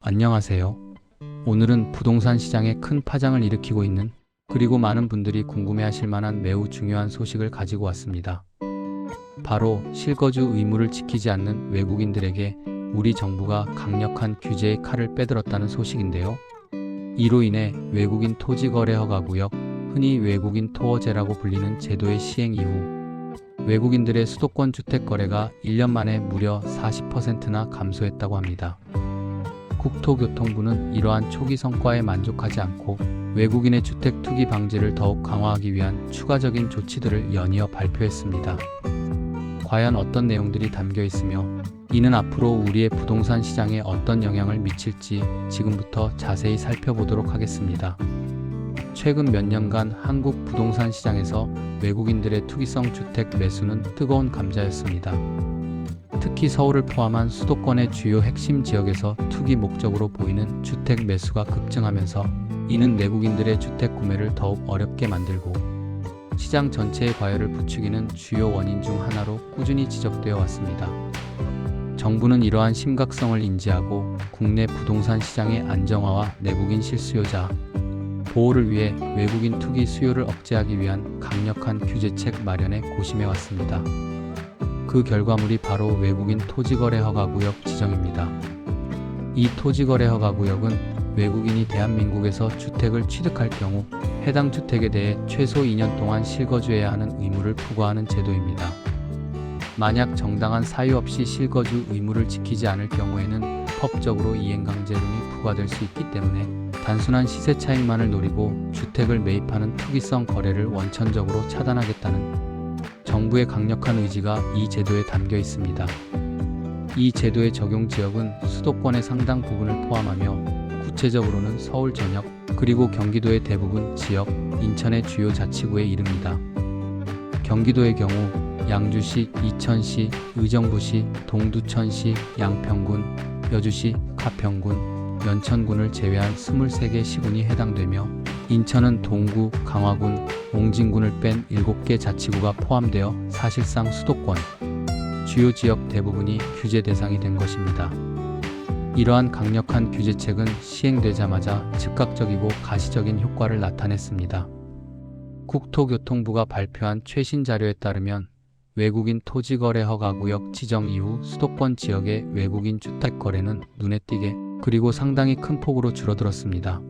안녕하세요. 오늘은 부동산 시장에 큰 파장을 일으키고 있는 그리고 많은 분들이 궁금해하실 만한 매우 중요한 소식을 가지고 왔습니다. 바로 실거주 의무를 지키지 않는 외국인들에게 우리 정부가 강력한 규제의 칼을 빼들었다는 소식인데요. 이로 인해 외국인 토지거래 허가구역, 흔히 외국인 토어제라고 불리는 제도의 시행 이후 외국인들의 수도권 주택 거래가 1년 만에 무려 40%나 감소했다고 합니다. 국토교통부는 이러한 초기 성과에 만족하지 않고 외국인의 주택 투기 방지를 더욱 강화하기 위한 추가적인 조치들을 연이어 발표했습니다. 과연 어떤 내용들이 담겨 있으며 이는 앞으로 우리의 부동산 시장에 어떤 영향을 미칠지 지금부터 자세히 살펴보도록 하겠습니다. 최근 몇 년간 한국 부동산 시장에서 외국인들의 투기성 주택 매수는 뜨거운 감자였습니다. 특히 서울을 포함한 수도권의 주요 핵심 지역에서 투기 목적으로 보이는 주택 매수가 급증하면서 이는 내국인들의 주택 구매를 더욱 어렵게 만들고 시장 전체의 과열을 부추기는 주요 원인 중 하나로 꾸준히 지적되어 왔습니다. 정부는 이러한 심각성을 인지하고 국내 부동산 시장의 안정화와 내국인 실수요자 보호를 위해 외국인 투기 수요를 억제하기 위한 강력한 규제책 마련에 고심해 왔습니다. 그 결과물이 바로 외국인 토지거래 허가구역 지정입니다. 이 토지거래 허가구역은 외국인이 대한민국에서 주택을 취득할 경우 해당 주택에 대해 최소 2년 동안 실거주해야 하는 의무를 부과하는 제도입니다. 만약 정당한 사유 없이 실거주 의무를 지키지 않을 경우에는 법적으로 이행강제금이 부과될 수 있기 때문에 단순한 시세 차익만을 노리고 주택을 매입하는 투기성 거래를 원천적으로 차단하겠다는 정부의 강력한 의지가 이 제도에 담겨 있습니다. 이 제도의 적용 지역은 수도권의 상당 부분을 포함하며 구체적으로는 서울 전역 그리고 경기도의 대부분 지역, 인천의 주요 자치구에 이릅니다. 경기도의 경우 양주시, 이천시, 의정부시, 동두천시, 양평군, 여주시, 가평군, 연천군을 제외한 23개 시군이 해당되며 인천은 동구, 강화군, 옹진군을 뺀 7개 자치구가 포함되어 사실상 수도권, 주요 지역 대부분이 규제 대상이 된 것입니다. 이러한 강력한 규제책은 시행되자마자 즉각적이고 가시적인 효과를 나타냈습니다. 국토교통부가 발표한 최신 자료에 따르면 외국인 토지거래 허가구역 지정 이후 수도권 지역의 외국인 주택 거래는 눈에 띄게 그리고 상당히 큰 폭으로 줄어들었습니다.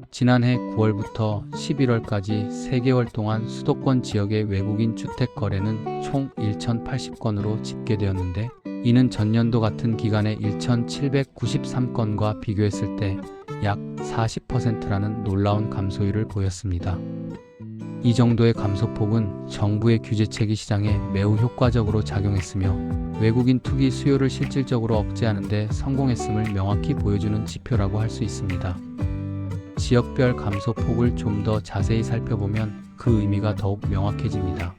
지난해 9월부터 11월까지 3개월 동안 수도권 지역의 외국인 주택 거래는 총 1,080건으로 집계되었는데 이는 전년도 같은 기간의 1,793건과 비교했을 때 약 40%라는 놀라운 감소율을 보였습니다. 이 정도의 감소폭은 정부의 규제책이 시장에 매우 효과적으로 작용했으며 외국인 투기 수요를 실질적으로 억제하는 데 성공했음을 명확히 보여주는 지표라고 할 수 있습니다. 지역별 감소폭을 좀 더 자세히 살펴보면 그 의미가 더욱 명확해집니다.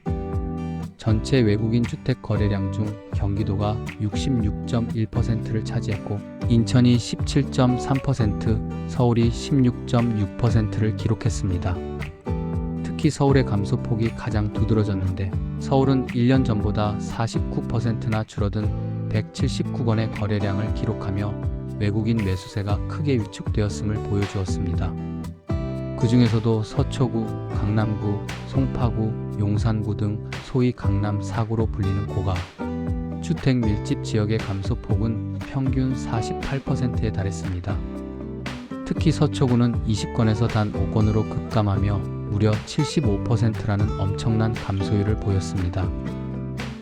전체 외국인 주택 거래량 중 경기도가 66.1%를 차지했고 인천이 17.3%, 서울이 16.6%를 기록했습니다. 특히 서울의 감소폭이 가장 두드러졌는데 서울은 1년 전보다 49%나 줄어든 179건의 거래량을 기록하며 외국인 매수세가 크게 위축되었음을 보여주었습니다. 그 중에서도 서초구, 강남구, 송파구, 용산구 등 소위 강남 4구로 불리는 고가 주택 밀집 지역의 감소폭은 평균 48%에 달했습니다. 특히 서초구는 20건에서 단 5건으로 급감하며 무려 75%라는 엄청난 감소율을 보였습니다.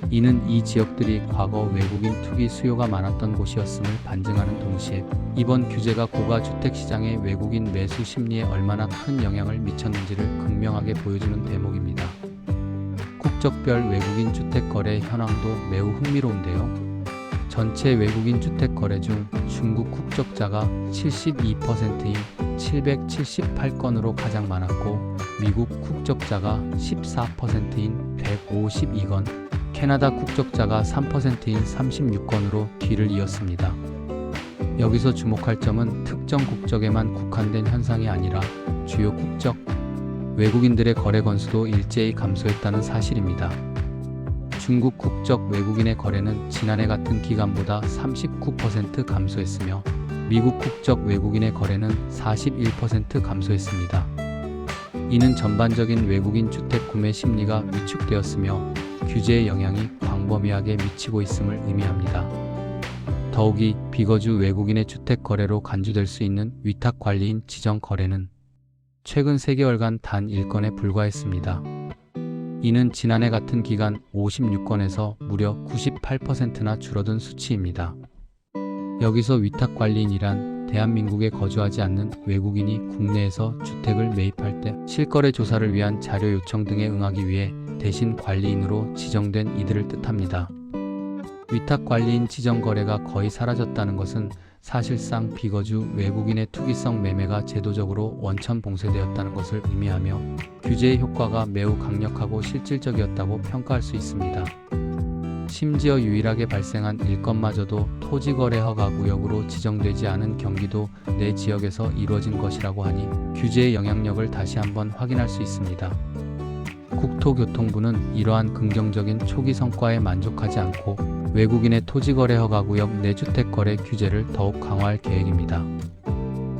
이는 이 지역들이 과거 외국인 투기 수요가 많았던 곳이었음을 반증하는 동시에 이번 규제가 고가 주택 시장의 외국인 매수 심리에 얼마나 큰 영향을 미쳤는지를 극명하게 보여주는 대목입니다. 국적별 외국인 주택 거래 현황도 매우 흥미로운데요. 전체 외국인 주택 거래 중 중국 국적자가 72%인 778건으로 가장 많았고 미국 국적자가 14%인 152건, 캐나다 국적자가 3%인 36건으로 뒤를 이었습니다. 여기서 주목할 점은 특정 국적에만 국한된 현상이 아니라 주요 국적, 외국인들의 거래 건수도 일제히 감소했다는 사실입니다. 중국 국적 외국인의 거래는 지난해 같은 기간보다 39% 감소했으며 미국 국적 외국인의 거래는 41% 감소했습니다. 이는 전반적인 외국인 주택 구매 심리가 위축되었으며 규제의 영향이 광범위하게 미치고 있음을 의미합니다. 더욱이 비거주 외국인의 주택 거래로 간주될 수 있는 위탁 관리인 지정 거래는 최근 3개월간 단 1건에 불과했습니다. 이는 지난해 같은 기간 56건에서 무려 98%나 줄어든 수치입니다. 여기서 위탁 관리인이란 대한민국에 거주하지 않는 외국인이 국내에서 주택을 매입할 때 실거래 조사를 위한 자료 요청 등에 응하기 위해 대신 관리인으로 지정된 이들을 뜻합니다. 위탁 관리인 지정 거래가 거의 사라졌다는 것은 사실상 비거주 외국인의 투기성 매매가 제도적으로 원천 봉쇄되었다는 것을 의미하며 규제의 효과가 매우 강력하고 실질적이었다고 평가할 수 있습니다. 심지어 유일하게 발생한 일건마저도 토지거래 허가구역으로 지정되지 않은 경기도 내 지역에서 이루어진 것이라고 하니 규제의 영향력을 다시 한번 확인할 수 있습니다. 국토교통부는 이러한 긍정적인 초기 성과에 만족하지 않고 외국인의 토지거래 허가구역 내 주택거래 규제를 더욱 강화할 계획입니다.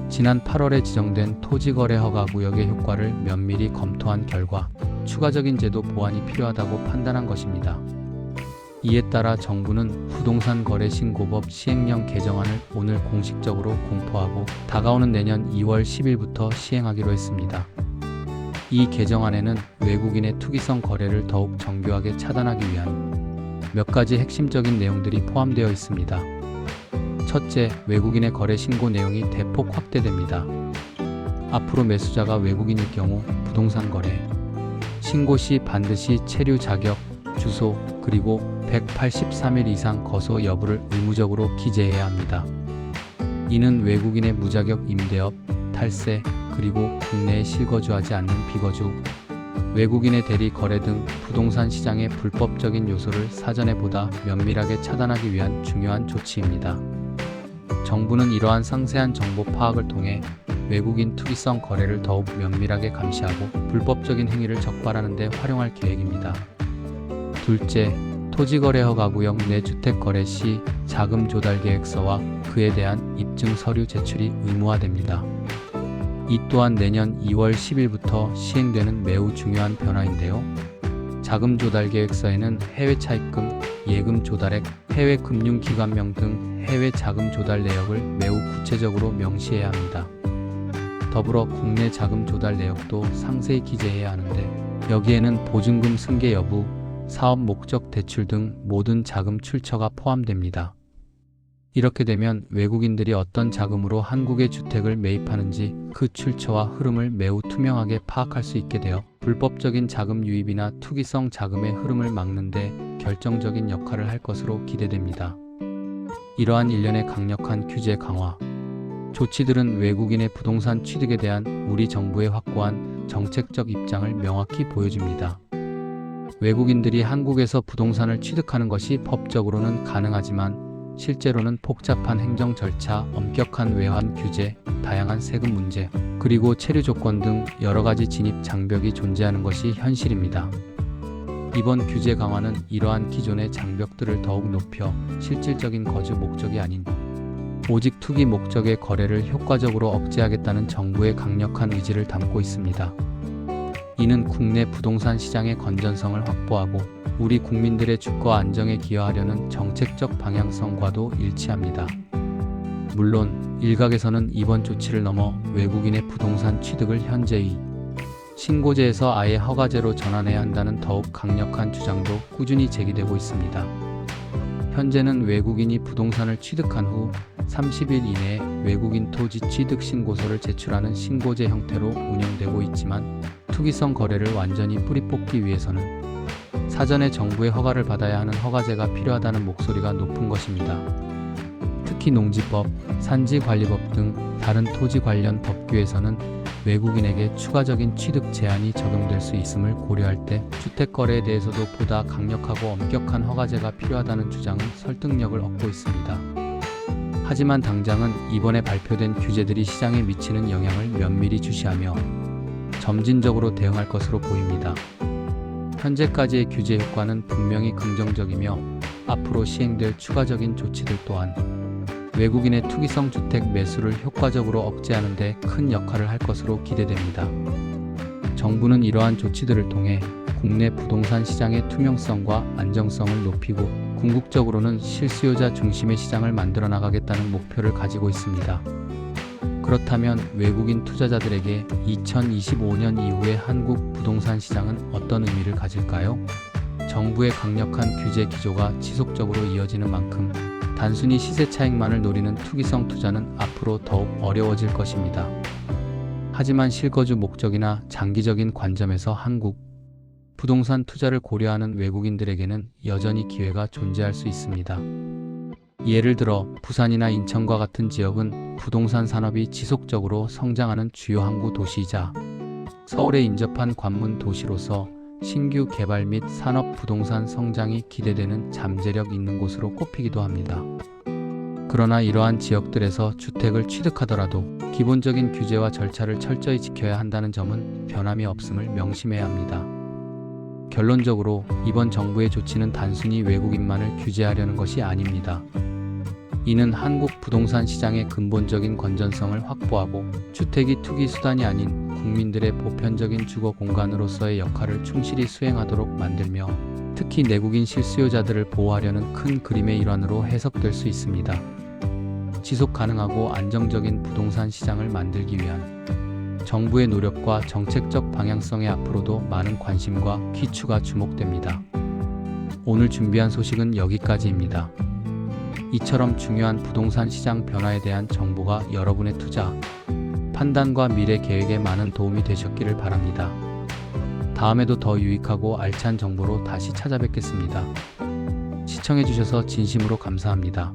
지난 8월에 지정된 토지거래 허가구역의 효과를 면밀히 검토한 결과 추가적인 제도 보완이 필요하다고 판단한 것입니다. 이에 따라 정부는 부동산 거래 신고법 시행령 개정안을 오늘 공식적으로 공포하고 다가오는 내년 2월 10일부터 시행하기로 했습니다. 이 개정안에는 외국인의 투기성 거래를 더욱 정교하게 차단하기 위한 몇 가지 핵심적인 내용들이 포함되어 있습니다. 첫째, 외국인의 거래 신고 내용이 대폭 확대됩니다. 앞으로 매수자가 외국인일 경우 부동산 거래 신고 시 반드시 체류 자격, 주소, 그리고 183일 이상 거소 여부를 의무적으로 기재해야 합니다. 이는 외국인의 무자격 임대업, 탈세, 그리고 국내에 실거주하지 않는 비거주, 외국인의 대리 거래 등 부동산 시장의 불법적인 요소를 사전에 보다 면밀하게 차단하기 위한 중요한 조치입니다. 정부는 이러한 상세한 정보 파악을 통해 외국인 투기성 거래를 더욱 면밀하게 감시하고 불법적인 행위를 적발하는 데 활용할 계획입니다. 둘째, 토지거래 허가구역 내 주택 거래 시 자금 조달 계획서와 그에 대한 입증 서류 제출이 의무화됩니다. 이 또한 내년 2월 10일부터 시행되는 매우 중요한 변화인데요. 자금 조달 계획서에는 해외 차입금, 예금 조달액, 해외 금융기관명 등 해외 자금 조달 내역을 매우 구체적으로 명시해야 합니다. 더불어 국내 자금 조달 내역도 상세히 기재해야 하는데 여기에는 보증금 승계 여부, 사업 목적 대출 등 모든 자금 출처가 포함됩니다. 이렇게 되면 외국인들이 어떤 자금으로 한국의 주택을 매입하는지 그 출처와 흐름을 매우 투명하게 파악할 수 있게 되어 불법적인 자금 유입이나 투기성 자금의 흐름을 막는 데 결정적인 역할을 할 것으로 기대됩니다. 이러한 일련의 강력한 규제 강화 조치들은 외국인의 부동산 취득에 대한 우리 정부의 확고한 정책적 입장을 명확히 보여줍니다. 외국인들이 한국에서 부동산을 취득하는 것이 법적으로는 가능하지만 실제로는 복잡한 행정 절차, 엄격한 외환 규제, 다양한 세금 문제, 그리고 체류 조건 등 여러 가지 진입 장벽이 존재하는 것이 현실입니다. 이번 규제 강화는 이러한 기존의 장벽들을 더욱 높여 실질적인 거주 목적이 아닌 오직 투기 목적의 거래를 효과적으로 억제하겠다는 정부의 강력한 의지를 담고 있습니다. 이는 국내 부동산 시장의 건전성을 확보하고 우리 국민들의 주거 안정에 기여하려는 정책적 방향성과도 일치합니다. 물론 일각에서는 이번 조치를 넘어 외국인의 부동산 취득을 현재의 신고제에서 아예 허가제로 전환해야 한다는 더욱 강력한 주장도 꾸준히 제기되고 있습니다. 현재는 외국인이 부동산을 취득한 후 30일 이내에 외국인 토지 취득 신고서를 제출하는 신고제 형태로 운영되고 있지만 투기성 거래를 완전히 뿌리 뽑기 위해서는 사전에 정부의 허가를 받아야 하는 허가제가 필요하다는 목소리가 높은 것입니다. 특히 농지법, 산지관리법 등 다른 토지 관련 법규에서는 외국인에게 추가적인 취득 제한이 적용될 수 있음을 고려할 때 주택거래에 대해서도 보다 강력하고 엄격한 허가제가 필요하다는 주장은 설득력을 얻고 있습니다. 하지만 당장은 이번에 발표된 규제들이 시장에 미치는 영향을 면밀히 주시하며 점진적으로 대응할 것으로 보입니다. 현재까지의 규제 효과는 분명히 긍정적이며 앞으로 시행될 추가적인 조치들 또한 외국인의 투기성 주택 매수를 효과적으로 억제하는 데 큰 역할을 할 것으로 기대됩니다. 정부는 이러한 조치들을 통해 국내 부동산 시장의 투명성과 안정성을 높이고 궁극적으로는 실수요자 중심의 시장을 만들어 나가겠다는 목표를 가지고 있습니다. 그렇다면 외국인 투자자들에게 2025년 이후의 한국 부동산 시장은 어떤 의미를 가질까요? 정부의 강력한 규제 기조가 지속적으로 이어지는 만큼 단순히 시세 차익만을 노리는 투기성 투자는 앞으로 더욱 어려워질 것입니다. 하지만 실거주 목적이나 장기적인 관점에서 한국 부동산 투자를 고려하는 외국인들에게는 여전히 기회가 존재할 수 있습니다. 예를 들어 부산이나 인천과 같은 지역은 부동산 산업이 지속적으로 성장하는 주요 항구 도시이자 서울에 인접한 관문 도시로서 신규 개발 및 산업 부동산 성장이 기대되는 잠재력 있는 곳으로 꼽히기도 합니다. 그러나 이러한 지역들에서 주택을 취득하더라도 기본적인 규제와 절차를 철저히 지켜야 한다는 점은 변함이 없음을 명심해야 합니다. 결론적으로 이번 정부의 조치는 단순히 외국인만을 규제하려는 것이 아닙니다. 이는 한국 부동산 시장의 근본적인 건전성을 확보하고 주택이 투기 수단이 아닌 국민들의 보편적인 주거 공간으로서의 역할을 충실히 수행하도록 만들며 특히 내국인 실수요자들을 보호하려는 큰 그림의 일환으로 해석될 수 있습니다. 지속 가능하고 안정적인 부동산 시장을 만들기 위한 정부의 노력과 정책적 방향성에 앞으로도 많은 관심과 귀추가 주목됩니다. 오늘 준비한 소식은 여기까지입니다. 이처럼 중요한 부동산 시장 변화에 대한 정보가 여러분의 투자, 판단과 미래 계획에 많은 도움이 되셨기를 바랍니다. 다음에도 더 유익하고 알찬 정보로 다시 찾아뵙겠습니다. 시청해주셔서 진심으로 감사합니다.